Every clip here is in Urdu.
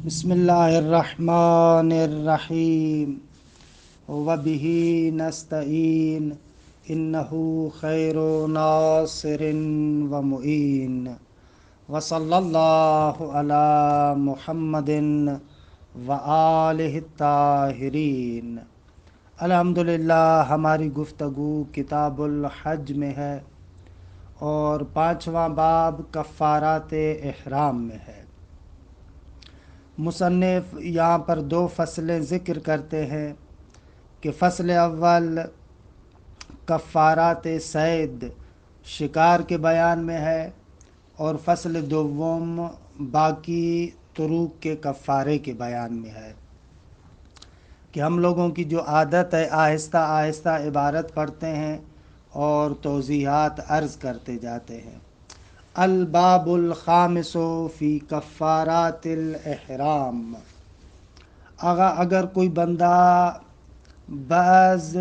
بسم اللہ الرحمن الرحیم وبہ نستعین انہ خیر ناصر ومعین وصلی اللہ علی محمد وآلہ الطاہرین۔ الحمدللہ ہماری گفتگو کتاب الحج میں ہے اور 5واں باب کفارات احرام میں ہے۔ مصنف یہاں پر 2 فصلیں ذکر کرتے ہیں کہ فصل اول کفارات صید شکار کے بیان میں ہے اور فصل دوم باقی طروق کے کفارے کے بیان میں ہے کہ ہم لوگوں کی جو عادت ہے آہستہ آہستہ عبارت پڑھتے ہیں اور توضیحات عرض کرتے جاتے ہیں۔ الباب الخامس فی کفارات الاحرام۔ اگر کوئی بندہ بعض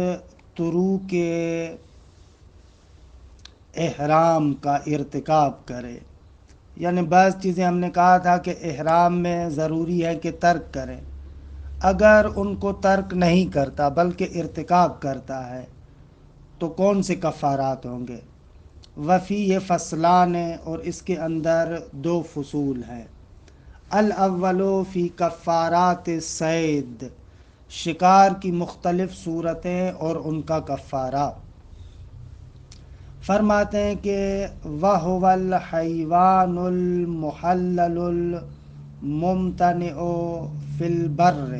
طروق احرام کا ارتکاب کرے، یعنی بعض چیزیں ہم نے کہا تھا کہ احرام میں ضروری ہے کہ ترک کریں، اگر ان کو ترک نہیں کرتا بلکہ ارتکاب کرتا ہے تو کون سے کفارات ہوں گے؟ وفی یہ فصلان ہیں اور اس کے اندر 2 فصول ہیں۔ الاول فی کفارات صید، شکار کی مختلف صورتیں اور ان کا کفارہ۔ فرماتے ہیں کہ وَهُوَ الْحَيْوَانُ الْمُحَلَّلُ الْمُمْتَنِعُ فِي الْبَرِّ۔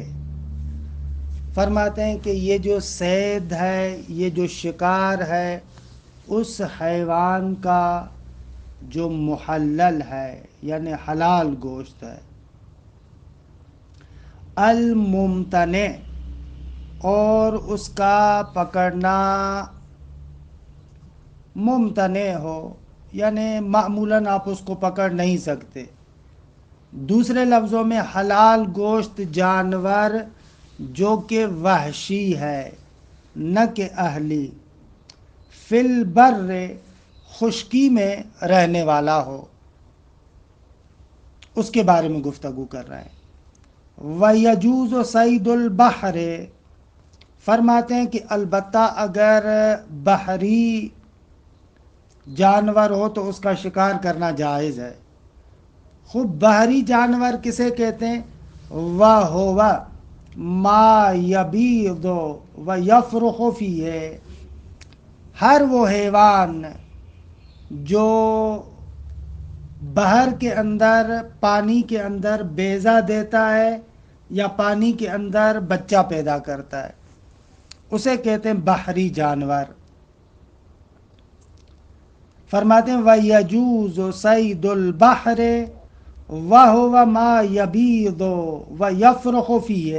فرماتے ہیں کہ یہ جو صید ہے، یہ جو شکار ہے، اس حیوان کا جو محلل ہے یعنی حلال گوشت ہے، الممتنع، اور اس کا پکڑنا ممتنع ہو، یعنی معمولاً آپ اس کو پکڑ نہیں سکتے۔ دوسرے لفظوں میں حلال گوشت جانور جو کہ وحشی ہے نہ کہ اہلی، فی البر، خشکی میں رہنے والا ہو، اس کے بارے میں گفتگو کر رہے ہیں۔ وَيَجُوزُ صَيْدُ الْبَحْرِ، فرماتے ہیں کہ البتہ اگر بحری جانور ہو تو اس کا شکار کرنا جائز ہے۔ خوب بحری جانور کسے کہتے ہیں؟ وَهُوَ مَا يَبِيضُ وَيَفْرُخُ فِيهِ، ہر وہ حیوان جو بحر کے اندر، پانی کے اندر بیضہ دیتا ہے یا پانی کے اندر بچہ پیدا کرتا ہے، اسے کہتے ہیں بحری جانور۔ فرماتے ہیں وَيَجُوزُ صَيْدُ الْبَحْرِ وَهُوَ مَا يَبِيضُ وَيَفْرُخُ فِيهِ۔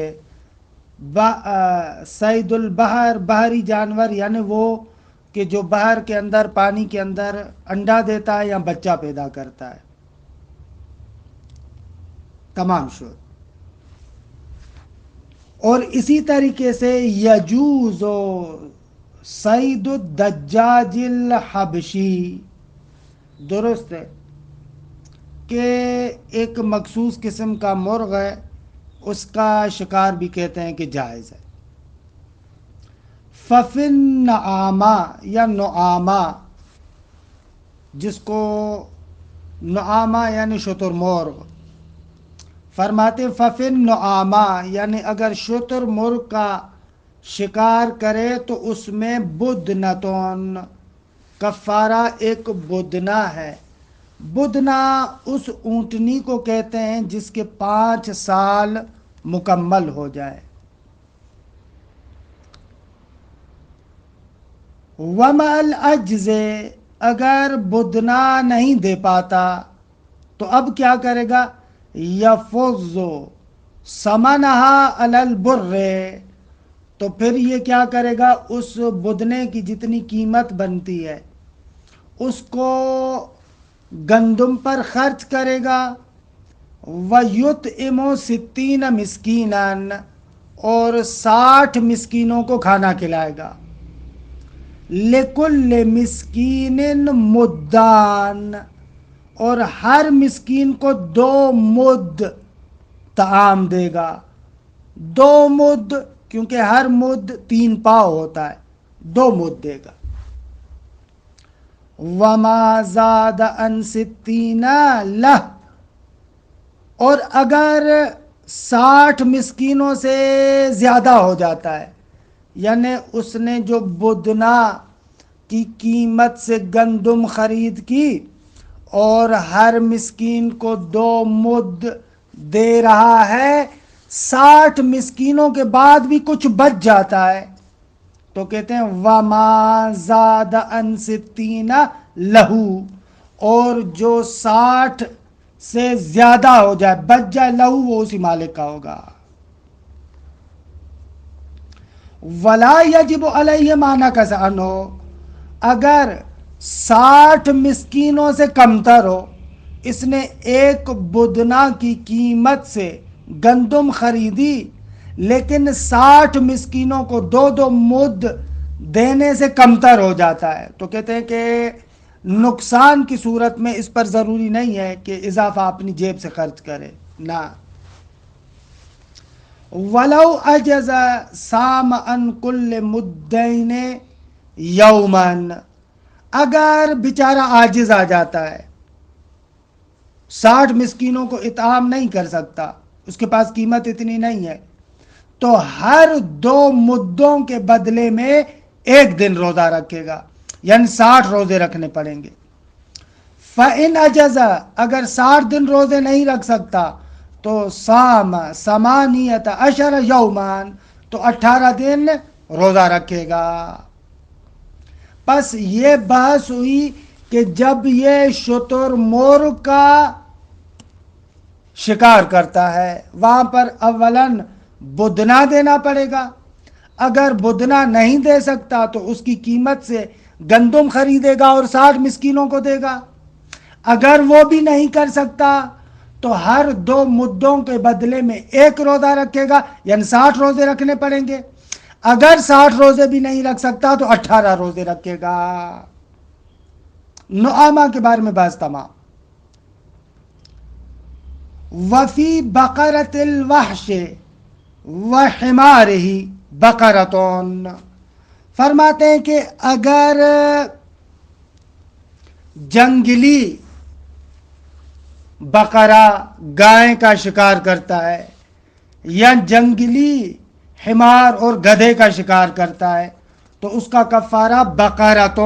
صید البحر، بحری جانور یعنی وہ کہ جو بحر کے اندر، پانی کے اندر انڈا دیتا ہے یا بچہ پیدا کرتا ہے۔ تمام شد۔ اور اسی طریقے سے یجوز صید الدجاج الحبشی، درست ہے کہ ایک مخصوص قسم کا مرغ ہے، اس کا شکار بھی کہتے ہیں کہ جائز ہے۔ ففن نعامہ یا نعامہ، جس کو نعامہ یعنی شتر مرغ، فرماتے ففن نعامہ یعنی اگر شتر مرغ کا شکار کرے تو اس میں بدنتون، کفارہ ایک بدنہ ہے۔ بدنہ اس اونٹنی کو کہتے ہیں جس کے 5 سال مکمل ہو جائے۔ وَمَا الْعَجْزِ، اگر بدنہ نہیں دے پاتا تو اب کیا کرے گا؟ یفض ثمنها علی البر، تو پھر یہ کیا کرے گا؟ اس بدنے کی جتنی قیمت بنتی ہے اس کو گندم پر خرچ کرے گا۔ وَيُطْعِمُ 60 مسکینا، اور 60 مسکینوں کو کھانا کھلائے گا۔ لِكُلِّ مِسْكِينٍ مُدَّانٍ، اور ہر مسکین کو 2 مد طعام دے گا، 2 مد، کیونکہ ہر مد 3 پاؤ ہوتا ہے، 2 مد دے گا۔ وما زاد عن 60 لہ، اور اگر 60 مسکینوں سے زیادہ ہو جاتا ہے، یعنی اس نے جو بدنا کی قیمت سے گندم خرید کی اور ہر مسکین کو 2 مد دے رہا ہے، 60 مسکینوں کے بعد بھی کچھ بچ جاتا ہے، تو کہتے ہیں وما زاد عن 60 لہو، اور جو 60 سے زیادہ ہو جائے، بچ جائے، لہو وہ اسی مالک کا ہوگا۔ ولا یجب علیہ ما نقص عنہ، اگر 60 مسکینوں سے کمتر ہو، اس نے ایک بدنا کی قیمت سے گندم خریدی لیکن 60 مسکینوں کو 2 مد دینے سے کمتر ہو جاتا ہے، تو کہتے ہیں کہ نقصان کی صورت میں اس پر ضروری نہیں ہے کہ اضافہ اپنی جیب سے خرچ کرے، نہ۔ وَلَوْ أَجَزَ صَامَ عَنْ كُلِّ مُدَّيْنِ يَوْمًا، اگر بیچارہ عاجز آ جاتا ہے، 60 مسکینوں کو اطعام نہیں کر سکتا، اس کے پاس قیمت اتنی نہیں ہے، تو ہر 2 مدوں کے بدلے میں 1 دن روزہ رکھے گا، یعنی 60 روزے رکھنے پڑیں گے۔ فَإِنْ أَجَزَ، اگر 60 دن روزے نہیں رکھ سکتا تو صام 18 یومان، تو 18 دن روزہ رکھے گا۔ پس یہ بحث ہوئی کہ جب یہ شتر مرغ کا شکار کرتا ہے، وہاں پر اولاً بدنا دینا پڑے گا، اگر بدنا نہیں دے سکتا تو اس کی قیمت سے گندم خریدے گا اور 60 مسکینوں کو دے گا، اگر وہ بھی نہیں کر سکتا تو ہر 2 مدوں کے بدلے میں 1 روزہ رکھے گا، یعنی 60 روزے رکھنے پڑیں گے، اگر 60 روزے بھی نہیں رکھ سکتا تو 18 روزے رکھے گا۔ نعامہ کے بارے میں بحث تمام۔ وفی بقرۃ الوحش وحمارہ بقرۃ، فرماتے ہیں کہ اگر جنگلی بقرہ گائے کا شکار کرتا ہے یا جنگلی حمار اور گدھے کا شکار کرتا ہے تو اس کا کفارہ بقرۃ،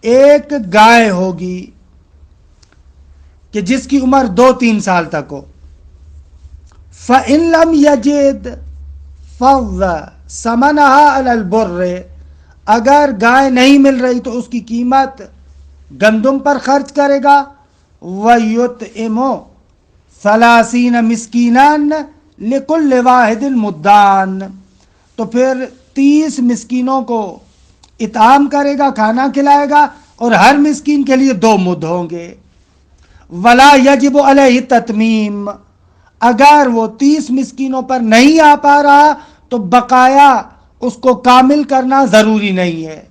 ایک گائے ہوگی کہ جس کی عمر 2-3 سال تک ہو۔ فَإِن لَمْ يَجِدْ فَضَّ ثَمَنَهَا عَلَى الْبُرِّ، اگر گائے نہیں مل رہی تو اس کی قیمت گندم پر خرچ کرے گا۔ وَيُطْعِمُ 30 مِسْكِينًا لِكُلِّ وَاحِدٍ مُدًّان، تو پھر 30 مسکینوں کو اطعام کرے گا، کھانا کھلائے گا، اور ہر مسکین کے لیے 2 مد ہوں گے۔ وَلَا يَجِبُ عَلَيْهِ التَّتْمِيمُ، اگر وہ 30 مسکینوں پر نہیں آ پا رہا تو بقایا اس کو کامل کرنا ضروری نہیں ہے۔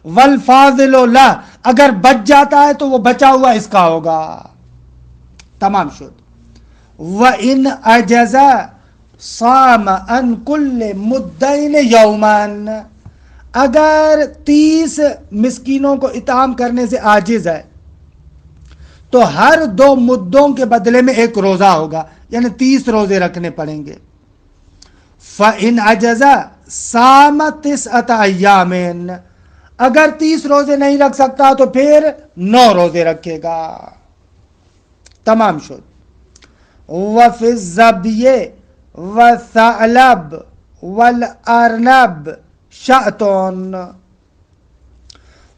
وَالْفَاضِلُ لَهُ، اگر بچ جاتا ہے تو وہ بچا ہوا اس کا ہوگا۔ تمام شد۔ وَإِنْ أَجَزَ صَامَ عَنْ كُلِّ مُدَّيْنِ يَوْمًا، اگر 30 مسکینوں کو اطعام کرنے سے عاجز ہے تو ہر 2 مدوں کے بدلے میں 1 روزہ ہوگا، یعنی 30 روزے رکھنے پڑیں گے۔ فَإِنْ أَجَزَ صَامَ 9 أَيَّامٍ، اگر 30 روزے نہیں رکھ سکتا تو پھر 9 روزے رکھے گا۔ تمام شد۔ وَفِي الظَّبْيِ وَالثَّعْلَبِ وَالْأَرْنَبِ شَأْتٌ،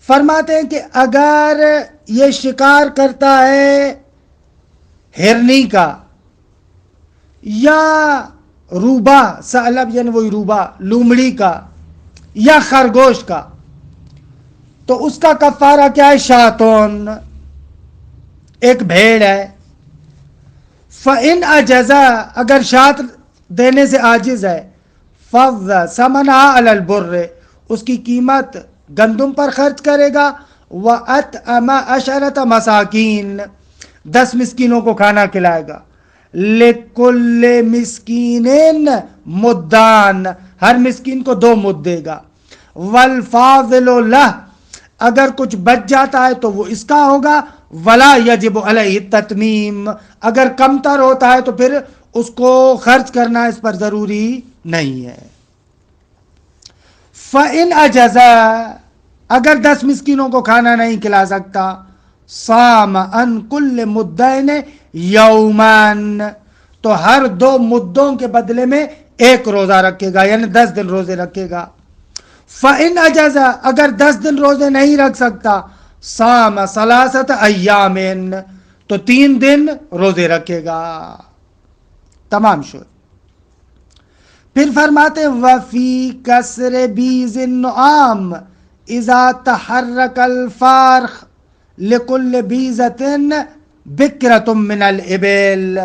فرماتے ہیں کہ اگر یہ شکار کرتا ہے ہرنی کا یا روبا، ثعلب یعنی وہی روبا، لومڑی کا یا خرگوش کا، تو اس کا کفارہ کیا ہے؟ شاتون، ایک بھیڑ ہے۔ فَإِنْ أَجَزَ، اگر شات دینے سے عاجز ہے، فَضَّ ثَمَنَهَا عَلَى الْبُرِّ، اس کی قیمت گندم پر خرچ کرے گا۔ وَأَطْعَمَ 10 مساکین، 10 مسکینوں کو کھانا کھلائے گا۔ لکل مسکین مدان، ہر مسکین کو 2 مد دے گا، والفاضل لہ، اگر کچھ بچ جاتا ہے تو وہ اس کا ہوگا، ولا یجب علیہ التتمیم، اگر کم تر ہوتا ہے تو پھر اس کو خرچ کرنا اس پر ضروری نہیں ہے۔ فَإِنْ أَجَزَا، اگر 10 مسکینوں کو کھانا نہیں کھلا سکتا، صام عن کل مدین یومان، تو ہر 2 مدوں کے بدلے میں 1 روزہ رکھے گا، یعنی 10 دن روزے رکھے گا۔ فَإِنْ أَجَزَا، اگر 10 دن روزے نہیں رکھ سکتا، صام 3 ایام، تو 3 دن روزے رکھے گا۔ تمام شد۔ پھر فرماتے وَفِي كَسْرِ بِيزِ النُّعَامِ اِذَا تَحَرَّكَ الْفَارْخ لِكُلِّ بِيزَةٍ بِكْرَةٌ مِّنَ الْإِبِلِ،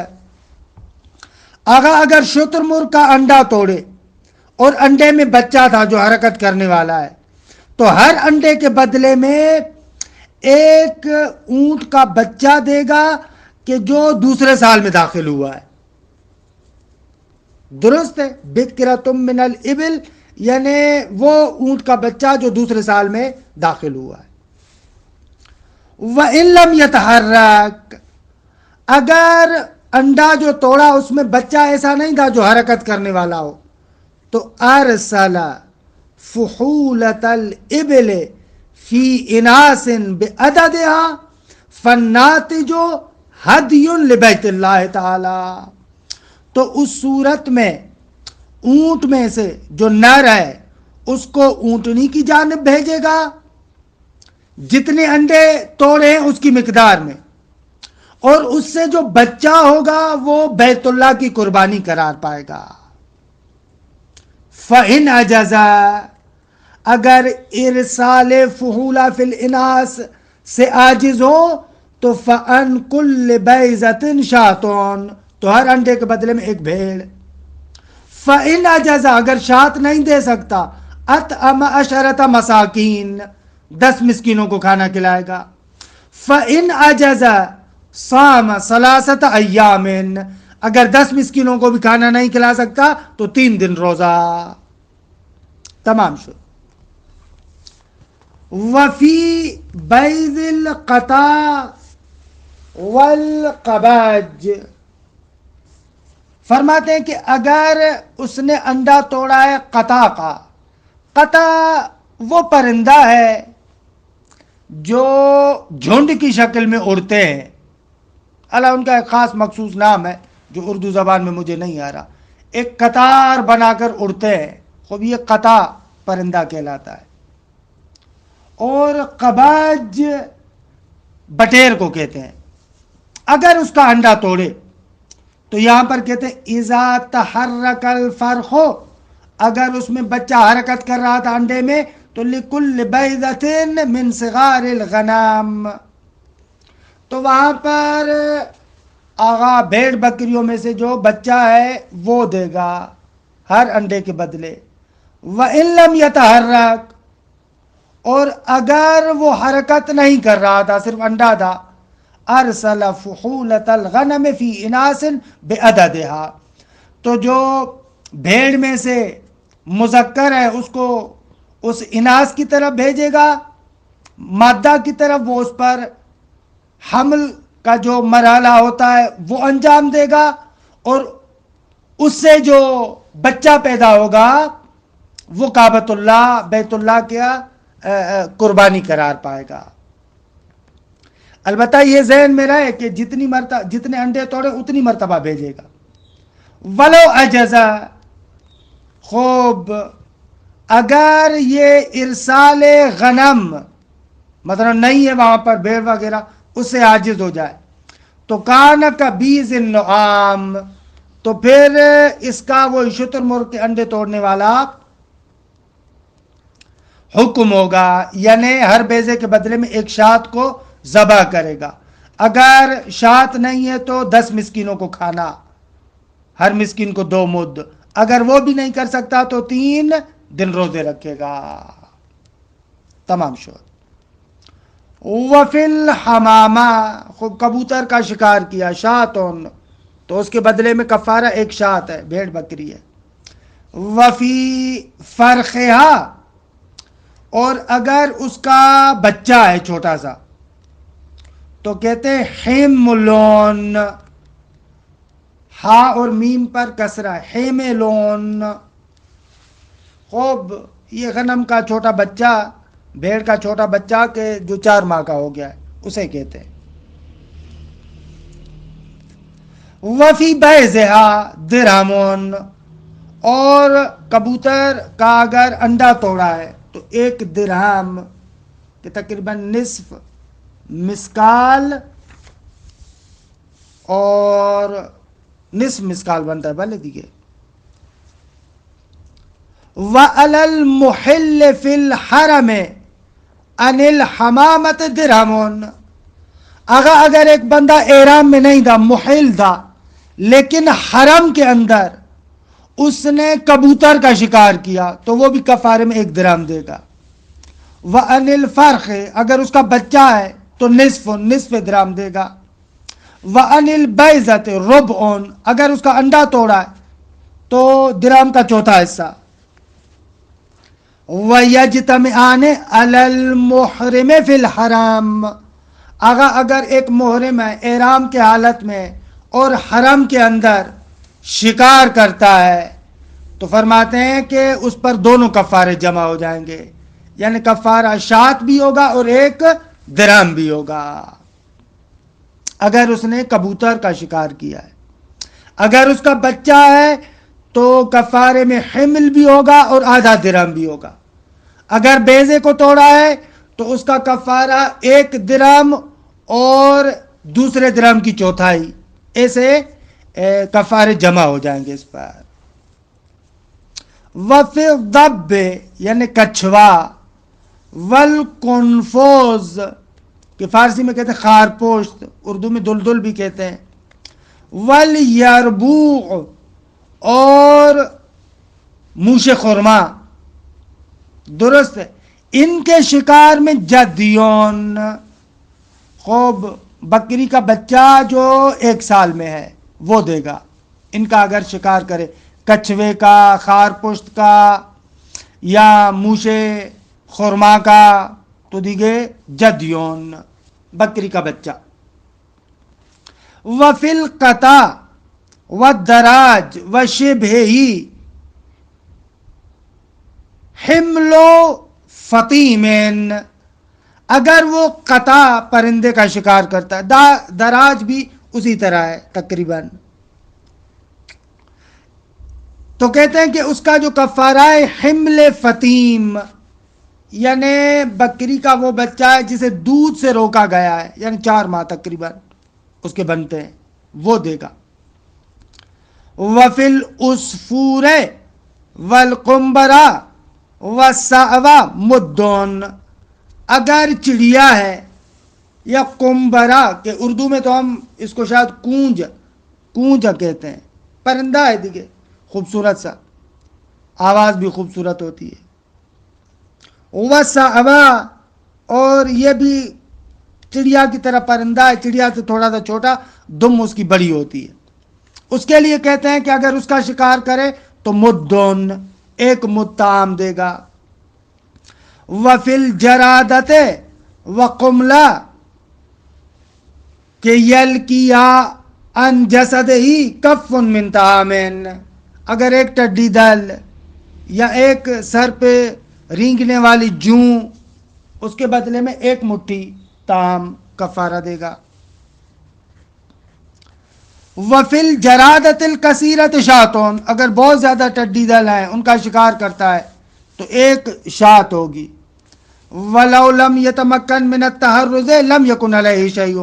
اگر شتر مرغ کا انڈا توڑے اور انڈے میں بچہ تھا جو حرکت کرنے والا ہے، تو ہر انڈے کے بدلے میں 1 اونٹ کا بچہ دے گا کہ جو دوسرے سال میں داخل ہوا ہے۔ درست ہے، بکرۃ من الابل، یعنی وہ اونٹ کا بچہ جو دوسرے سال میں داخل ہوا ہے۔ وَإِن لَمْ يَتَحَرَّكْ، اگر انڈا جو توڑا اس میں بچہ ایسا نہیں تھا جو حرکت کرنے والا ہو، تو ارسل فحولۃ الابل فی اناس بعددها فالناتج ہدی لبیت اللہ تعالی، تو اس صورت میں اونٹ میں سے جو نر ہے اس کو اونٹنی کی جانب بھیجے گا جتنے انڈے توڑے ہیں اس کی مقدار میں، اور اس سے جو بچہ ہوگا وہ بیت اللہ کی قربانی قرار پائے گا۔ فَإِنْ أَجَزَا، اگر ارسال فحولہ فی الاناس سے عاجز ہو تو فَأَنْ كُلِّ بَيْضَةٍ شَاةٌ، تو ہر انڈے کے بدلے میں 1 بھیڑ۔ فَإِنْ أَجَزَا، اگر شات نہیں دے سکتا، أَطْعَمَ 10 مساکین، 10 مسکینوں کو کھانا کھلائے گا۔ فَإِنْ أَجَزَا صَامَ 3 ایام، اگر 10 مسکینوں کو بھی کھانا نہیں کھلا سکتا تو 3 دن روزہ۔ تمام شد۔ وفی بیض القطا والقباج، فرماتے ہیں کہ اگر اس نے انڈا توڑا ہے قطا کا، قطا وہ پرندہ ہے جو جھنڈ کی شکل میں اڑتے ہیں، اللہ ان کا ایک خاص مخصوص نام ہے جو اردو زبان میں مجھے نہیں آ رہا، ایک قطار بنا کر اڑتے ہیں، خوب یہ قطا پرندہ کہلاتا ہے۔ اور قباج بٹیر کو کہتے ہیں۔ اگر اس کا انڈا توڑے تو یہاں پر کہتے ہیں اذا تحرک الفرخ، اگر اس میں بچہ حرکت کر رہا تھا انڈے میں، تو لکل بیضۃ من صغار الغنم، تو وہاں پر آغا بھیڑ بکریوں میں سے جو بچہ ہے وہ دے گا ہر انڈے کے بدلے۔ وَإِن لَمْ يَتَحَرَّكْ، اور اگر وہ حرکت نہیں کر رہا تھا صرف انڈا تھا، ارسل فحولۃ الغنم فی اناس بعددها، تو جو بھیڑ میں سے مذکر ہے اس کو اس اناس کی طرف بھیجے گا، مادہ کی طرف، وہ اس پر حمل کا جو مرحلہ ہوتا ہے وہ انجام دے گا، اور اس سے جو بچہ پیدا ہوگا وہ کعبۃ اللہ بیت اللہ کیا قربانی قرار پائے گا۔ البتہ یہ ذہن میں رہے کہ جتنے انڈے توڑے اتنی مرتبہ بھیجے گا۔ ولو اجزا، خوب اگر یہ ارسال غنم مطلب نہیں ہے وہاں پر بھیڑ وغیرہ، اس سے عاجز ہو جائے، تو کان کبیض النعام، تو پھر اس کا وہ شتر مرغ کے انڈے توڑنے والا حکم ہوگا، یعنی ہر بیضے کے بدلے میں 1 شات کو ذبح کرے گا۔ اگر شات نہیں ہے تو 10 مسکینوں کو کھانا، ہر مسکین کو 2 مد، اگر وہ بھی نہیں کر سکتا تو 3 دن روزے رکھے گا۔ تمام شد۔ وفی الحمامہ، خوب کبوتر کا شکار کیا، شاتون، تو اس کے بدلے میں کفارہ ایک شات ہے، بھیڑ بکری ہے۔ وفی فرخہا، اور اگر اس کا بچہ ہے چھوٹا سا تو کہتے ہیں حملون، ہا اور میم پر کسرہ، حملون۔ خوب، یہ غنم کا چھوٹا بچہ، بھیڑ کا چھوٹا بچہ کہ جو 4 ماہ کا ہو گیا ہے، اسے کہتے ہیں۔ وفی بیضہا درہمون، اور کبوتر کا اگر انڈا توڑا ہے تو 1 درہم کہ تقریباً نصف مسکال، اور نصف مسکال بنتا ہے بھلے دیگے۔ وَعَلَى الْمُحِلِّ فِي الْحَرَمِ عَنِ الْحَمَامَةِ دِرْهَمٌ، اگر ایک بندہ احرام میں نہیں تھا، محل تھا، لیکن حرم کے اندر اس نے کبوتر کا شکار کیا تو وہ بھی کفارے میں 1 درہم دے گا۔ وَعَنِ الْفَرْخِ، اگر اس کا بچہ ہے تو نصف درہم دے گا۔ وَعَنِ الْبَيْضَةِ رُبْعٌ، اگر اس کا انڈا توڑا ہے تو درہم کا چوتھا حصہ۔ وَيَجْتَمِعَانِ عَلَى الْمُحْرِمِ فِي الْحَرَامِ، اگر ایک محرم ہے احرام کے حالت میں اور حرم کے اندر شکار کرتا ہے تو فرماتے ہیں کہ اس پر دونوں کفارے جمع ہو جائیں گے، یعنی کفارہ شات بھی ہوگا اور 1 درہم بھی ہوگا اگر اس نے کبوتر کا شکار کیا ہے۔ اگر اس کا بچہ ہے تو کفارے میں حمل بھی ہوگا اور آدھا درہم بھی ہوگا۔ اگر بیضے کو توڑا ہے تو اس کا کفارہ 1 درہم اور دوسرے درہم کی چوتھائی، ایسے کفارے جمع ہو جائیں گے اس پر۔ وفی الضب، یعنی کچھوا، والقنفوز کہ فارسی میں کہتے ہیں خارپوشت، اردو میں دلدل بھی کہتے ہیں، والیربوع، اور موش خرما، درست ہے، ان کے شکار میں جدیون، خوب بکری کا بچہ جو 1 سال میں ہے وہ دے گا، ان کا اگر شکار کرے، کچھوے کا، خارپشت کا یا موش خرما کا تو دیگے جدیون، بکری کا بچہ۔ وفی القطع والدراج وشبہہ حملو فطیمن، اگر وہ قطع پرندے کا شکار کرتا ہے، دراج بھی اسی طرح ہے تقریباً، تو کہتے ہیں کہ اس کا جو کفارہ ہے حمل فطیم، یعنی بکری کا وہ بچہ ہے جسے دودھ سے روکا گیا ہے، یعنی 4 ماہ تقریباً اس کے بنتے ہیں، وہ دے گا۔ وفی العصفور والقنبرہ والصعوہ مدون، اگر چڑیا ہے یا قنبرہ کہ اردو میں تو ہم اس کو شاید کونج کہتے ہیں، پرندہ ہے دیکھے خوبصورت سا، آواز بھی خوبصورت ہوتی ہے۔ وصعوہ، اور یہ بھی چڑیا کی طرح پرندہ ہے، چڑیا سے تھوڑا سا چھوٹا، دم اس کی بڑی ہوتی ہے، اس کے لیے کہتے ہیں کہ اگر اس کا شکار کرے تو مدون، 1 مد طعام دے گا۔ وفی الجرادۃ وقملہ کہ یلکیا ان جسد ہی کف من طعام، اگر ایک ٹڈی دل یا ایک سر پہ رینگنے والی جوں، اس کے بدلے میں 1 مٹھی طعام کفارہ دے گا۔ وفی الجرادۃ الکثیرۃ شاتون، اگر بہت زیادہ ٹڈی دل ہیں ان کا شکار کرتا ہے تو 1 شات ہوگی۔ ولو لم یتمکن من التحرز لم یکن علیہ شیء،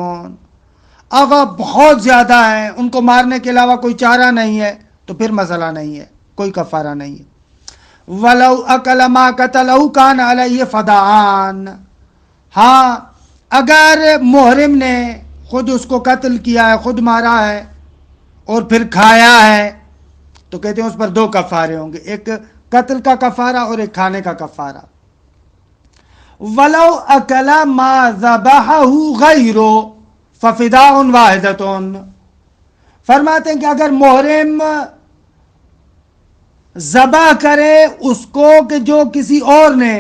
اگر بہت زیادہ ہیں ان کو مارنے کے علاوہ کوئی چارہ نہیں ہے تو پھر مسئلہ نہیں ہے، کوئی کفارہ نہیں ہے۔ ولو اکل ما قتلہ کان علیہ فداءان، ہاں اگر محرم نے خود اس کو قتل کیا ہے، خود مارا ہے اور پھر کھایا ہے تو کہتے ہیں اس پر 2 کفارے ہوں گے، 1 قتل کا کفارہ اور 1 کھانے کا کفارہ۔ ولو اکل ما ذبحہ غیرہ ففداء واحدۃ، فرماتے ہیں کہ اگر محرم ذبح کرے اس کو کہ جو کسی اور نے،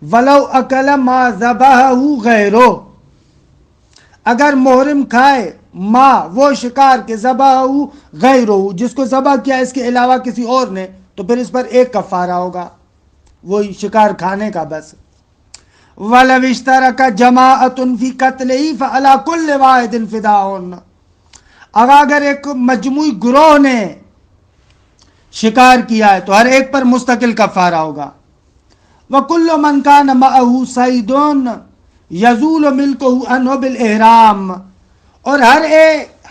ولو اکل ما ذبحہ غیرو، اگر محرم کھائے ما وہ شکار کے ذبح غیرو جس کو ذبح کیا اس کے علاوہ کسی اور نے، تو پھر اس پر ایک کفارہ ہوگا وہی شکار کھانے کا بس. وَلَوِ اشْتَرَكَ جَمَاعَةٌ فِي قَتْلِهِ فَعَلَىٰ كُلِّ وَاحِدٍ فِدَاءٌ، اگر ایک مجموعی گروہ نے شکار کیا ہے تو ہر ایک پر مستقل کفارہ ہوگا. وَكُلُّ مَنْ كَانَ مَعَهُ صَيْدٌ يَزُولُ مِلْكُهُ عَنْهُ بِالْإِحْرَامِ، اور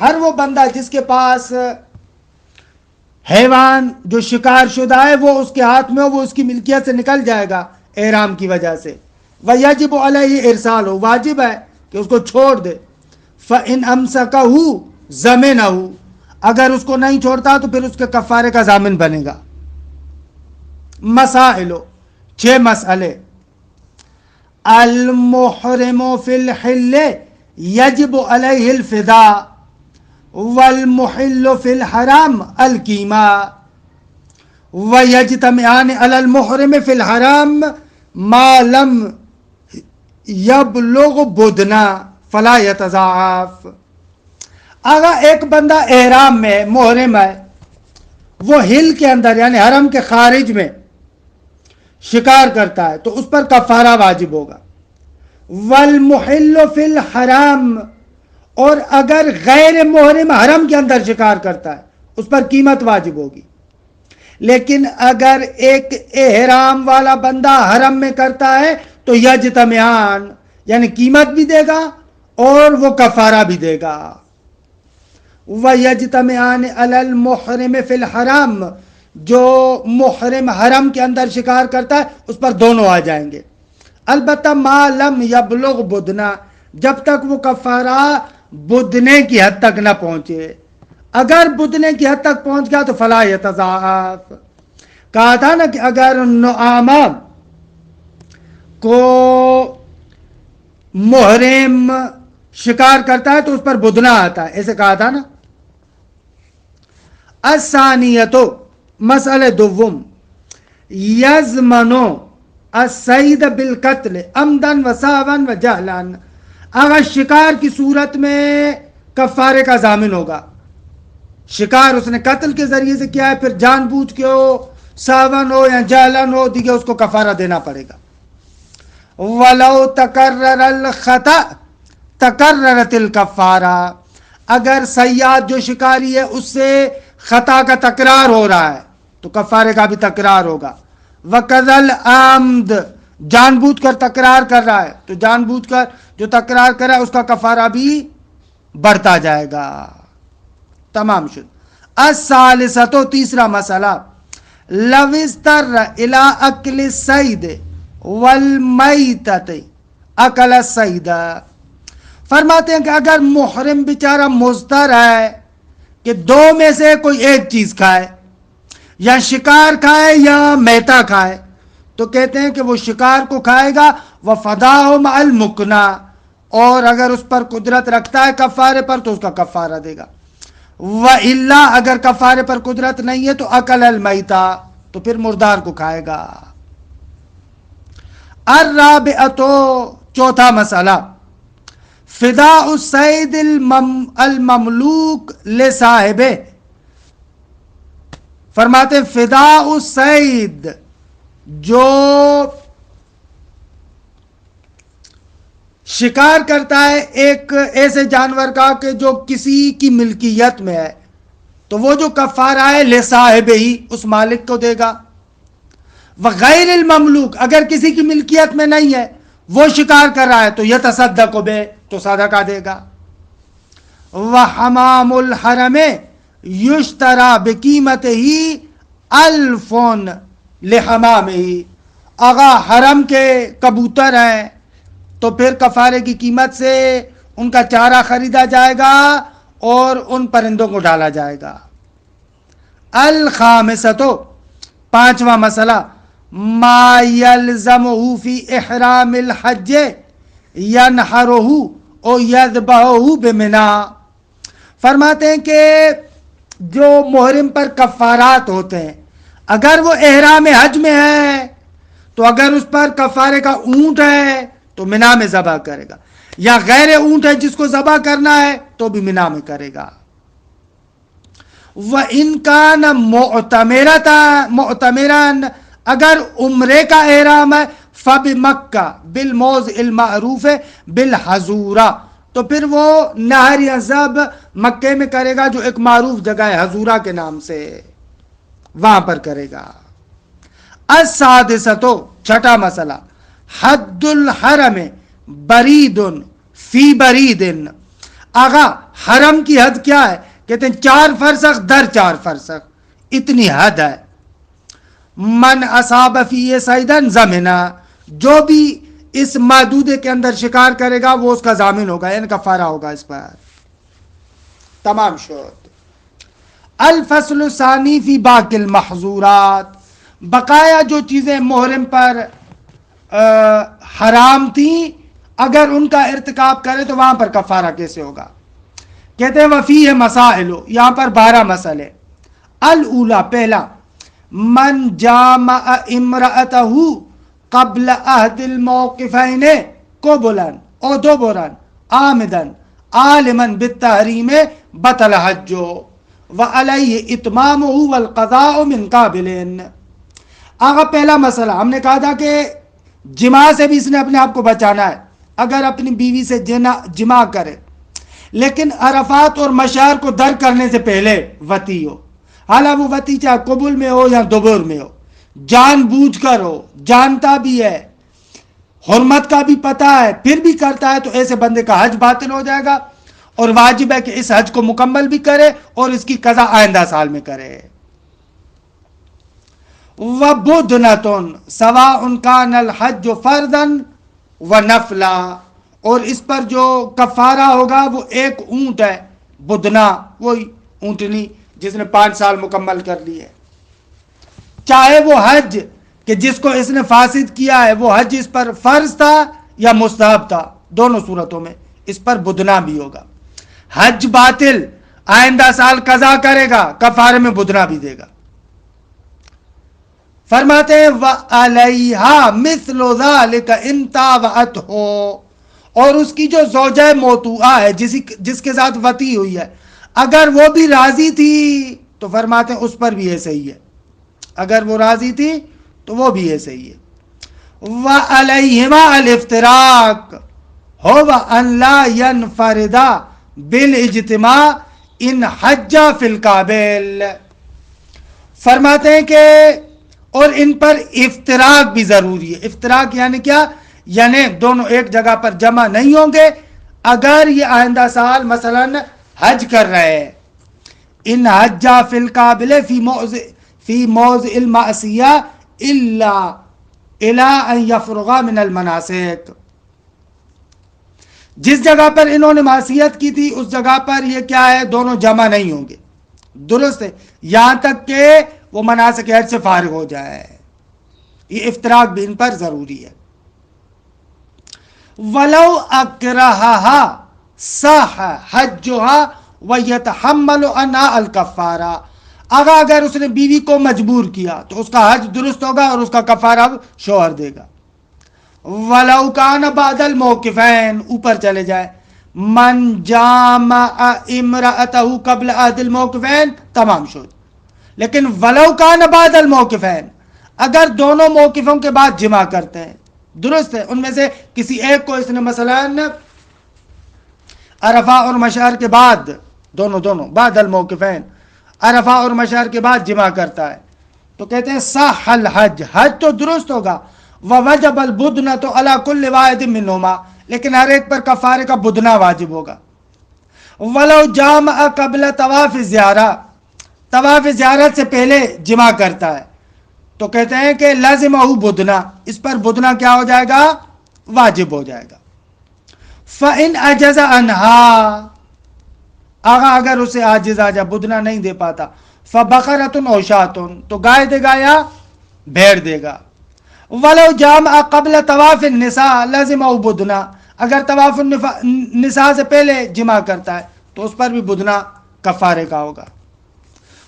ہر وہ بندہ جس کے پاس حیوان جو شکار شدہ ہے وہ اس کے ہاتھ میں ہو، وہ اس کی ملکیت سے نکل جائے گا احرام کی وجہ سے. وَيَجِبُ عَلَيْهِ إِرْسَالُهُ، واجب ہے کہ اس کو چھوڑ دے. فَإِنْ أَمْسَكَهُ زَمِنَهُ، اگر اس کو نہیں چھوڑتا تو پھر اس کے کفارے کا ضامن بنے گا. مسائل، 6 مسئلے. المحرم فی الحل یجب علیہ الفداء والمحل فی الحرام القیمہ، ویجتمعان علی المحرم فی الحرام ما لم یبلغ بدنا فلا یتضاعف. اگر ایک بندہ احرام میں محرم ہے، وہ ہل کے اندر یعنی حرم کے خارج میں شکار کرتا ہے تو اس پر کفارہ واجب ہوگا. والمحل فی الحرام، اور اگر غیر محرم حرم کے اندر شکار کرتا ہے اس پر قیمت واجب ہوگی. لیکن اگر ایک احرام والا بندہ حرم میں کرتا ہے تو یجتمعان یعنی قیمت بھی دے گا اور وہ کفارہ بھی دے گا. وَيَجْتَمِعَانِ عَلَى الْمُحْرِمِ فِي الْحَرَامِ، جو محرم حرم کے اندر شکار کرتا ہے اس پر دونوں آ جائیں گے. البتہ ما لم یبلغ بدنا، جب تک وہ کفارہ بدنے کی حد تک نہ پہنچے. اگر بدنے کی حد تک پہنچ گیا تو فلا یتضاعف. کہا تھا نا کہ اگر نعامہ کو محرم شکار کرتا ہے تو اس پر بدنا آتا ہے، ایسے کہا تھا نا. الثانیۃ، مسئلہ دوم، یضمنو الصید بالقتل عمدن و سہوا و جہلن، اگر شکار کی صورت میں کفارے کا ضامن ہوگا. شکار اس نے قتل کے ذریعے سے کیا ہے، پھر جان بوجھ کے ہو، سہون ہو یا جہلن ہو، دیکھیں اس کو کفارہ دینا پڑے گا. ولو تکرر الخطأ تکررت الکفارہ، اگر صیاد جو شکاری ہے اس سے خطا کا تکرار ہو رہا ہے تو کفارے کا بھی تکرار ہوگا. وَكَذَا الْعَمْدِ، جان بوجھ کر تکرار کر رہا ہے تو جان بوجھ کر جو تکرار کر رہا ہے اس کا کفارہ بھی بڑھتا جائے گا. تمام شد. الثالثۃ، تیسرا مسئلہ، لو اضطر الی اکل الصید والمیتۃ اکل الصید، فرماتے ہیں کہ اگر محرم بیچارہ مضطر ہے کہ دو میں سے کوئی ایک چیز کھائے، یا شکار کھائے یا میتا کھائے، تو کہتے ہیں کہ وہ شکار کو کھائے گا. وَفَدَاهُ مَعَ الْمُقْنَى، اور اگر اس پر قدرت رکھتا ہے کفارے پر تو اس کا کفارہ دے گا. وَإِلَّا، اگر کفارے پر قدرت نہیں ہے تو اکل المیتا، تو پھر مردار کو کھائے گا. الرابعۃ، چوتھا مسئلہ، فداء الصید المملوک لصاحبہ، فرماتے فداء الصید، جو شکار کرتا ہے ایک ایسے جانور کا کہ جو کسی کی ملکیت میں ہے، تو وہ جو کفارہ ہے لصاحبہ ہی، اس مالک کو دے گا. وغیر المملوک، اگر کسی کی ملکیت میں نہیں ہے، وہ شکار کر رہا ہے تو یتصدق بہ، تو صدقہ دے گا. وحمام الحرم یشترا بقیمتہ الف لحمامہ، اگر حرم کے کبوتر ہیں تو پھر کفارے کی قیمت سے ان کا چارہ خریدا جائے گا اور ان پرندوں کو ڈالا جائے گا. الخامسۃ، پانچواں مسئلہ، ما یلزمہ فی احرام الحج ینحرہ او یذبحہ بمنا. فرماتے ہیں کہ جو محرم پر کفارات ہوتے ہیں، اگر وہ احرام حج میں ہے تو اگر اس پر کفارے کا اونٹ ہے تو منا میں ذبح کرے گا، یا غیر اونٹ ہے جس کو ذبح کرنا ہے تو بھی منا میں کرے گا. وَإِنْ كَانَ مُعْتَمِرًا، اگر عمرے کا احرام ہے، فَبِمَکَّةَ بِالْمَوْضِعِ الْمَعْرُوفِ بِالْحَظُورَةِ، تو پھر وہ نہر یا ذب مکے میں کرے گا جو ایک معروف جگہ ہے حضورہ کے نام سے، وہاں پر کرے گا. السادسۃ، چھٹا مسئلہ، حد الحرم برید فی برید. آغا حرم کی حد کیا ہے؟ کہتے ہیں 4 فرسخ در 4 فرسخ، اتنی حد ہے. من اصاب فی صیدن ضمنا، جو بھی اس محدودے کے اندر شکار کرے گا وہ اس کا ضامن ہوگا، یعنی کفارہ ہوگا اس پر. تمام شد. الفصل الثانی فی باقی المحظورات، بقایا جو چیزیں محرم پر حرام تھیں اگر ان کا ارتکاب کرے تو وہاں پر کفارہ کیسے ہوگا؟ کہتے ہیں وفیہ مسائل، یہاں پر 12 مسئلے. الاولا، پہلا، من جامع امرأتہ قبل عہد الموقفین قبلا او دبرا عامدا عالما بالتحریم بطل حج وعلیہ اتمامہ والقضاء من قابل. آگا پہلا مسئلہ ہم نے کہا تھا کہ جماع سے بھی اس نے اپنے آپ کو بچانا ہے. اگر اپنی بیوی سے جماع کرے لیکن عرفات اور مشعر کو در کرنے سے پہلے وطی ہو، حالانکہ وہ وطی چاہے قبل میں ہو یا دبر میں ہو، جان بوجھ کر ہو، جانتا بھی ہے، حرمت کا بھی پتہ ہے، پھر بھی کرتا ہے، تو ایسے بندے کا حج باطل ہو جائے گا، اور واجب ہے کہ اس حج کو مکمل بھی کرے اور اس کی قضا آئندہ سال میں کرے. وَبُدْنَةٌ سَوَاءٌ كَانَ الْحَجُّ فَرْضًا وَنَفْلًا، اور اس پر جو کفارہ ہوگا وہ ایک اونٹ ہے، بدنا وہی اونٹنی جس نے 5 سال مکمل کر لی ہے، چاہے وہ حج کہ جس کو اس نے فاسد کیا ہے وہ حج اس پر فرض تھا یا مستحب تھا، دونوں صورتوں میں اس پر بدنا بھی ہوگا. حج باطل، آئندہ سال قضا کرے گا، کفارے میں بدنا بھی دے گا. فرماتے ہیں وَعَلَيْهَا مِثْلُ ذَلِكَ إِن تَابَعَتْهُ، اور اس کی جو زوجہ موتوعہ ہے جس کے ساتھ وطی ہوئی ہے، اگر وہ بھی راضی تھی تو فرماتے ہیں اس پر بھی ایسے ہی ہے، اگر وہ راضی تھی تو وہ بھی ایسے ہی ہے. وَعَلَيْهِمَا الْإِفْتِرَاقُ هُوَ أَن لَا يَنْفَرِدَا بِالْإِجْتِمَاعِ إِنْ حَجَّ فِي الْقَابِلِ. فرماتے ہیں کہ اور ان پر افتراق بھی ضروری ہے. افتراق یعنی کیا؟ یعنی دونوں ایک جگہ پر جمع نہیں ہوں گے اگر یہ آئندہ سال مثلا حج کر رہے ہیں. ان حج فی القابل فی موضع المعصیہ الا ان یفرغا من المناسک، جس جگہ پر انہوں نے معصیت کی تھی اس جگہ پر یہ کیا ہے، دونوں جمع نہیں ہوں گے، درست ہے، یہاں تک کہ وہ مناسک حج سے فارغ ہو جائے. یہ افتراق بھی ان پر ضروری ہے. وَلَوْ أَكْرَهَهَا صَحَّ حَجُّهَا وَيَتَحَمَّلُ عَنْهَا الْكَفَّارَةَ، اگر اس نے بیوی کو مجبور کیا تو اس کا حج درست ہوگا اور اس کا کفارہ شوہر دے گا. وَلَوْ كَانَ بَعْدَ الْمَوْقِفَيْن، اوپر چلے جائے، مَنْ جَامَعَ امْرَأَتَهُ قَبْلَ عَهْدِ الْمَوْقِفَيْن، تمام شد. لیکن وَلَوْ كَانَ بَعْدَ الْمَوْقِفَيْن، اگر دونوں موقفوں کے بعد جمع کرتے ہیں، درست ہے، ان میں سے کسی ایک کو اس نے مثلا عرفہ اور مشعر کے بعد، دونوں بعد الموقفین، عرفہ اور مشعر کے بعد جمع کرتا ہے، تو کہتے ہیں صح الحج، حج تو درست ہوگا. ووجب البدنۃ علی کل واحد منہما، لیکن ہر ایک پر کفارے کا بدنہ واجب ہوگا. ولو جامع قبل طواف زیارہ، طواف زیارت سے پہلے جمع کرتا ہے تو کہتے ہیں کہ لازمہ بدنا، اس پر بدنا کیا ہو جائے گا، واجب ہو جائے گا. فَإِنْ عَجَزَ عَنْهَا، اگر اسے عاجز آ جائے، بدنا نہیں دے پاتا، فَبَقَرَةٌ أَوْ شَاةٌ، تو گائے دے گا یا بھیڑ دے گا. وَلَوْ جَامَعَ قَبْلَ طَوَافِ النِّسَاءِ لَازِمَهُ بدنا، اگر طواف النساء سے پہلے جمع کرتا ہے تو اس پر بھی بدنہ کفارے کا ہوگا.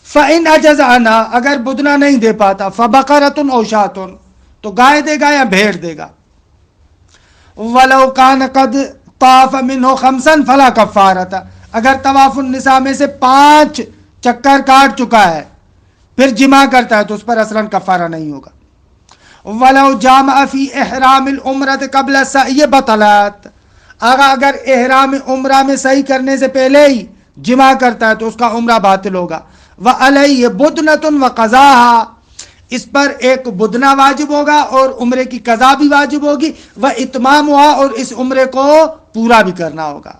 فَإِنْ عَجَزَ عَنْهَا اگر بدنہ نہیں دے پاتا فَبَقَرَةٌ أَوْ شَاةٌ تو گائے دے گا یا بھیڑ دے گا. وَلَوْ كَانَ قَدْ طَافَ مِنْهُ خَمْسًا فَلَا كَفَّارَةَ اگر طواف النساء میں سے 5 چکر کاٹ چکا ہے پھر جمع کرتا ہے تو اس پر اصلاً کفارہ نہیں ہوگا. وَلَوْ جَامَعَ فِي إِحْرَامِ الْعُمْرَةِ قَبْلَ السَّعْيِ بَطَلَتْ اگر احرام عمرہ میں صحیح کرنے سے پہلے ہی جمع کرتا ہے تو اس کا عمرہ باطل ہوگا. وَعَلَيْهِ بُدْنَةٌ وَقَضَاهَا اس پر ایک بدنہ واجب ہوگا اور عمرے کی قضا بھی واجب ہوگی. وَإِتْمَامُهَا اور اس عمرے کو پورا بھی کرنا ہوگا.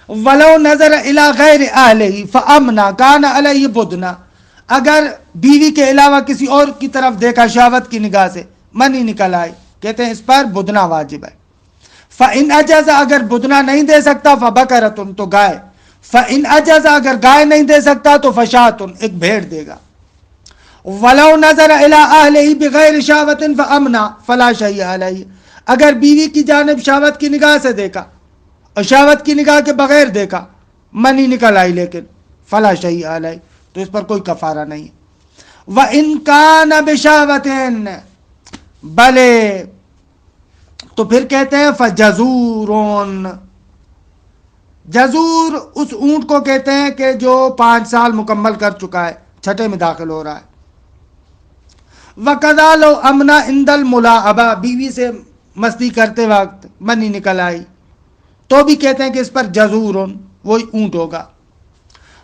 وَلَوْ نَظَرَ إِلَى غَيْرِ أَهْلِهِ فَأَمْنَا كَانَ عَلَيْهِ بُدْنَةٌ اگر بیوی کے علاوہ کسی اور کی طرف دیکھا شہوت کی نگاہ سے منی نکل آئی کہتے ہیں اس پر بدنہ واجب ہے. فَإِنْ أَجَزَ اگر بدنہ نہیں دے سکتا فَبَقَرَةٌ تو گائے. فَإِنْ أَجَزَ اگر گائے نہیں دے سکتا تو فَشَاةٌ ایک بھیڑ دے گا. وَلَوْ نَظَرَ إِلَىٰ أَهْلِهِ بِغَيْرِ شَهْوَةٍ فَأَمْنَا فَلَا شَيْءَ عَلَيْهِ اگر بیوی کی جانب شہوت کی نگاہ سے دیکھا اور شہوت کی نگاہ کے بغیر دیکھا منی نکل آئی لیکن فَلَا شَيْءَ عَلَيْهِ تو اس پر کوئی کفارہ نہیں. وَإِنْ كَانَ بِشَهْوَةٍ بلے تو پھر کہتے ہیں فَجَزُورٌ جزور اس اونٹ کو کہتے ہیں کہ جو 5 سال مکمل کر چکا ہے 6 میں داخل ہو رہا ہے. وَقَضَىٰ لَوْ أَمْنَا عِنْدَ الْمُلَاعَبَةِ بیوی سے مستی کرتے وقت منی نکل آئی تو بھی کہتے ہیں کہ اس پر جزورٌ وہی اونٹ ہوگا.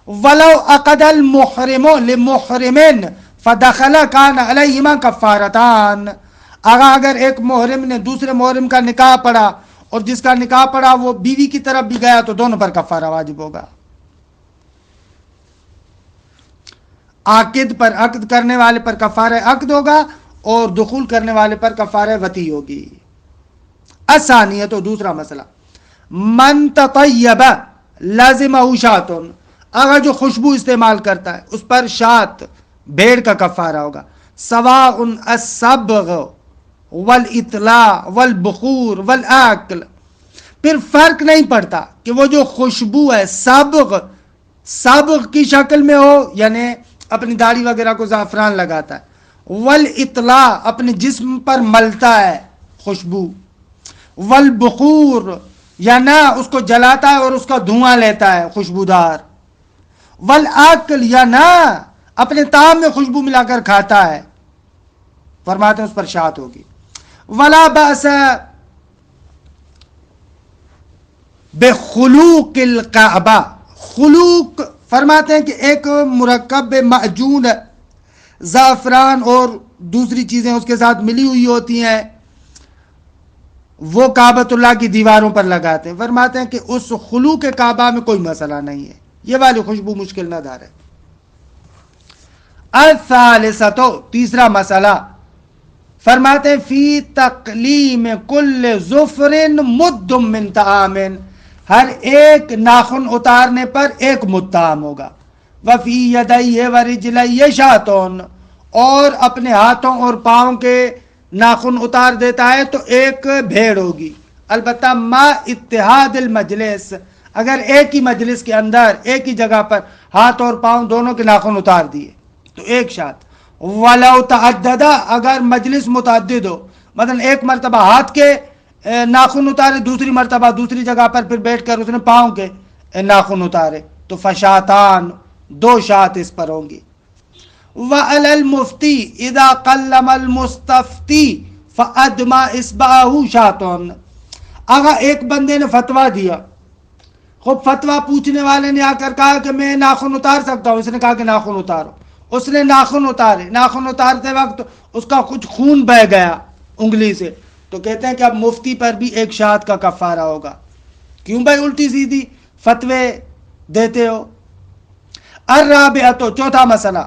وَلَوْ عَقَدَ الْمُحْرِمُ لِمُحْرِمٍ فَدَخَلَ كَانَ عَلَيْهِمَا كَفَّارَتَانِ اگر ایک محرم نے دوسرے محرم کا نکاح پڑھا اور جس کا نکاح پڑھا وہ بیوی کی طرف بھی گیا تو دونوں پر کفارہ واجب ہوگا. عاقد پر عقد کرنے والے پر کفارہ عقد ہوگا اور دخول کرنے والے پر کفارہ وطی ہوگی. الثانیہ تو دوسرا مسئلہ من تطیب لازمہ شاۃ اگر جو خوشبو استعمال کرتا ہے اس پر شات بھیڑ کا کفارہ ہوگا. سواء الصبغ والاطلاع والبخور والاکل پھر فرق نہیں پڑتا کہ وہ جو خوشبو ہے صبغ کی شکل میں ہو یعنی اپنی داڑھی وغیرہ کو زعفران لگاتا ہے. والاطلاع اپنے جسم پر ملتا ہے خوشبو. والبخور یا نہ اس کو جلاتا ہے اور اس کا دھواں لیتا ہے خوشبودار. والاکل یا نہ اپنے طعام میں خوشبو ملا کر کھاتا ہے فرماتے ہیں اس پر شات ہوگی. ولا بأس بخلوق القعبہ خلوق فرماتے ہیں کہ ایک مرکب معجون زعفران اور دوسری چیزیں اس کے ساتھ ملی ہوئی ہوتی ہیں وہ کعبۃ اللہ کی دیواروں پر لگاتے ہیں. فرماتے ہیں کہ اس خلوق کعبہ میں کوئی مسئلہ نہیں ہے یہ والی خوشبو مشکل نہ دار ہے. الثالثۃ تیسرا مسئلہ فرماتے ہیں فی تقلیم کل ظفر مد من طعام ہر ایک ناخن اتارنے پر ایک مد طعام ہوگا. وفی یدیہ ورجلیہ شاۃ اور اپنے ہاتھوں اور پاؤں کے ناخن اتار دیتا ہے تو ایک بھیڑ ہوگی. البتہ ما اتحاد المجلس اگر ایک ہی مجلس کے اندر ایک ہی جگہ پر ہاتھ اور پاؤں دونوں کے ناخن اتار دیے تو ایک شات. وَلَوْ تَعَدَّدَ اگر مجلس متعدد ہو مثلا ایک مرتبہ ہاتھ کے ناخن اتارے دوسری مرتبہ دوسری جگہ پر پھر بیٹھ کر اس نے پاؤں کے ناخن اتارے تو فشاتان 2 شات اس پر ہوں گی. وَعَلَى الْمُفْتِي اِذَا قَلَّمَ الْمُسْتَفْتِي فَأَدْمَا إِصْبَعَهُ شَاةٌ اگر ایک بندے نے فتویٰ دیا خوب فتویٰ پوچھنے والے نے آ کر کہا کہ میں ناخن اتار سکتا ہوں اس نے کہا کہ ناخن اتارو اس نے ناخن اتارے ناخن اتارتے وقت اس کا کچھ خون بہ گیا انگلی سے تو کہتے ہیں کہ اب مفتی پر بھی ایک شات کا کفارہ ہوگا. کیوں بھائی الٹی سیدھی فتوے دیتے ہو. الرابعۃ چوتھا مسئلہ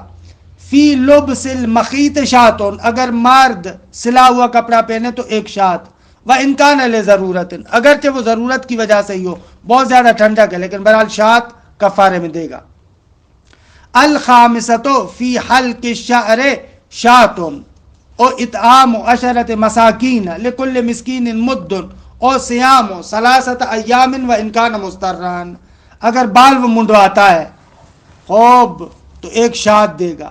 فی لبس المخیط شاۃ اگر مرد سلا ہوا کپڑا پہنے تو ایک شات. وَإِنْ كَانَ لِضَرُورَةٍ اگرچہ وہ ضرورت کی وجہ سے ہی ہو بہت زیادہ ٹھنڈک ہے لیکن بہرحال شات کفارے میں دے گا. الخامسۃ فی حلق الشعر شاۃ اور اطعام عشرت مساکین لکل مسکین مد اور سیام ثلاثت ایام و انکان مستران، اگر بال وہ منڈواتا ہے خوب تو ایک شاد دے گا،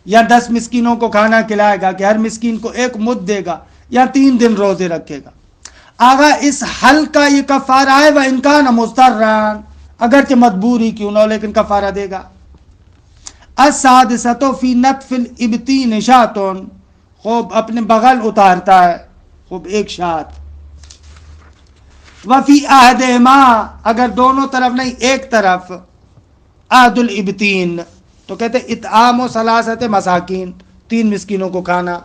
یا 10 مسکینوں کو کھانا کھلائے گا کہ ہر مسکین کو ایک مد دے گا، یا 3 دن روزے رکھے گا۔ آگا اس حل کا یہ کفارہ ہے وہ انکان مستران، اگرچہ مجبوری کیوں نہ ہو لیکن کفارہ دے گا۔ السادسۃ فی نطف الابطین شاتون، خوب اپنے بغل اتارتا ہے خوب ایک شات۔ وفی احدہما، اگر دونوں طرف نہیں ایک طرف، عہد الابطین تو کہتے اطعام و ثلاثت مساکین، 3 مسکینوں کو کھانا۔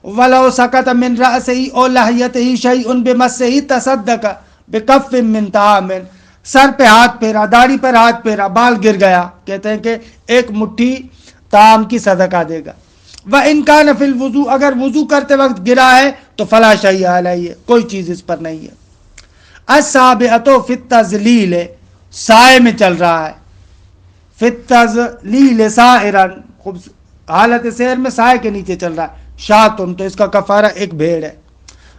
ولو سکت من رأسہ او لحیتہ شیء بمسہ تصدق بکف من طعام، سر پہ ہاتھ پھیرا، داڑھی پر ہاتھ پھیرا، بال گر گیا، کہتے ہیں کہ ایک مٹھی طعام کی صدقہ دے گا۔ وَإِن كَانَ فِي الْوُضُوءِ، اگر وضو کرتے وقت گرا ہے تو فَلَا شَيْءَ عَلَيْهِ، کوئی چیز اس پر نہیں ہے۔ السابعۃ فی التذلیل، سائے میں چل رہا ہے، فی التذلیل سائرا، حالت سیر میں سائے کے نیچے چل رہا ہے، شاتن تو اس کا کفارہ ایک بھیڑ ہے۔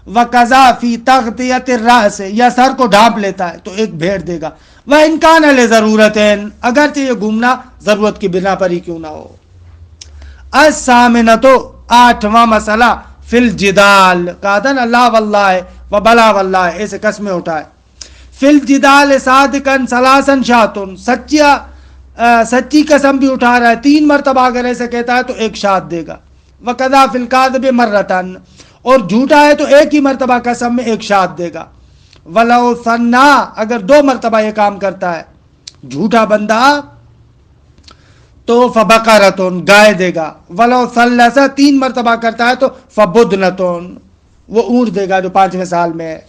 وَقَضَا فِي تَغْطِيَةِ الرَّأْسِ، یا سر کو ڈھانپ لیتا ہے تو ایک بھیڑ دے گا۔ وَإِن كَانَ لِضَرُورَةٍ، اگرچہ یہ گھومنا ضرورت کی بنا پر ہی کیوں نہ ہو۔ الثامنۃ، 8واں مسئلہ، فی الجدال، کہا تھا نا لا واللہ و بلا واللہ، ایسے قسمیں اٹھائے۔ فی الجدال صادقاً ثلاثاً شاتن، سچی قسم بھی اٹھا رہا ہے 3 مرتبہ اگر ایسے کہتا ہے تو ایک شات دے گا۔ وَقَضَا فِي الْكَاذِبِ مَرَّةً، اور جھوٹا ہے تو ایک ہی مرتبہ قسم میں ایک شات دے گا۔ وَلَوْ ثَنَّا، اگر 2 مرتبہ یہ کام کرتا ہے جھوٹا بندہ تو فَبَقَرَةٌ، گائے دے گا۔ وَلَوْ ثَلَّثَ، 3 مرتبہ کرتا ہے تو فَبُدْنَةٌ، وہ اونٹ دے گا جو 5ویں سال میں ہے۔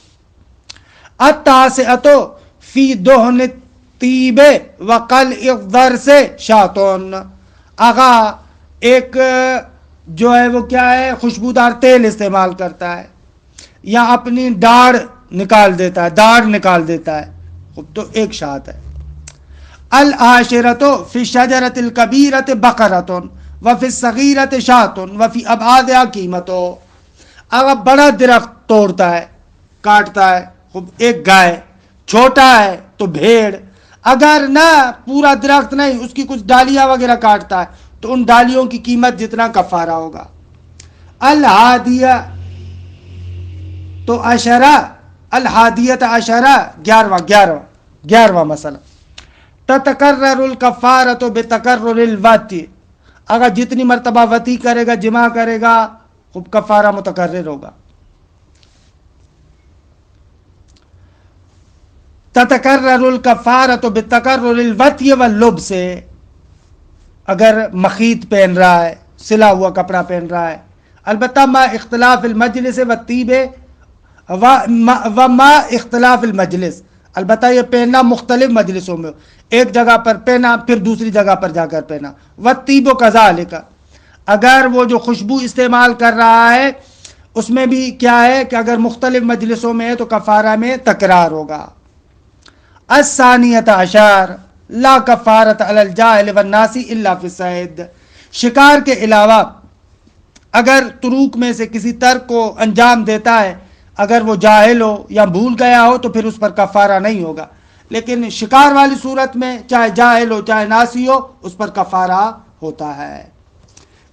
التاسعۃ فی دہن الطیب وقلع الضرس شاتون، آغا ایک جو ہے وہ کیا ہے خوشبودار تیل استعمال کرتا ہے یا اپنی داڑھ نکال دیتا ہے تو ایک شات ہے۔ العاشرۃ فی الشجرۃ الکبیرۃ بقرۃ وفی الصغیرۃ شات وفی ابعادہا قیمۃ، اگر بڑا درخت توڑتا ہے کاٹتا ہے خوب ایک گائے، چھوٹا ہے تو بھیڑ، اگر نہ پورا درخت نہیں اس کی کچھ ڈالیاں وغیرہ کاٹتا ہے تو ان ڈالیوں کی قیمت جتنا کفارہ ہوگا۔ الحادیہ تو عشرہ، الحادیۃ عشرہ، 11واں مسئلہ، تتکرر الکفارۃ بتکرر الوطی، اگر جتنی مرتبہ وطی کرے گا جمع کرے گا خوب کفارہ متکرر ہوگا۔ تتکرر الکفارۃ بتکرر الوطی واللبس، اگر مخیط پہن رہا ہے، سلا ہوا کپڑا پہن رہا ہے، البتہ ما اختلاف المجلس والطیب وما اختلاف المجلس، البتہ یہ پہننا مختلف مجلسوں میں، ایک جگہ پر پہنا پھر دوسری جگہ پر جا کر پہنا۔ والطیب کذالک، اگر وہ جو خوشبو استعمال کر رہا ہے اس میں بھی کیا ہے کہ اگر مختلف مجلسوں میں ہے تو کفارہ میں تکرار ہوگا۔ الثانیۃ عشر لا کفارۃ علی الجاہل والناسی الا فی الصید، شکار کے علاوہ اگر تروک میں سے کسی ترک کو انجام دیتا ہے، اگر وہ جاہل ہو یا بھول گیا ہو تو پھر اس پر کفارہ نہیں ہوگا، لیکن شکار والی صورت میں چاہے جاہل ہو چاہے ناسی ہو اس پر کفارہ ہوتا ہے۔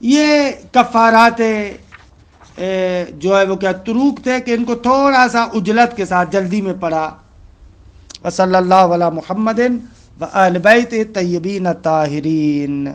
یہ کفارات جو ہے وہ کیا تروک تھے کہ ان کو تھوڑا سا عجلت کے ساتھ جلدی میں پڑھا۔ وصلی اللہ علی محمد وآل بیت الطیبین الطاہرین۔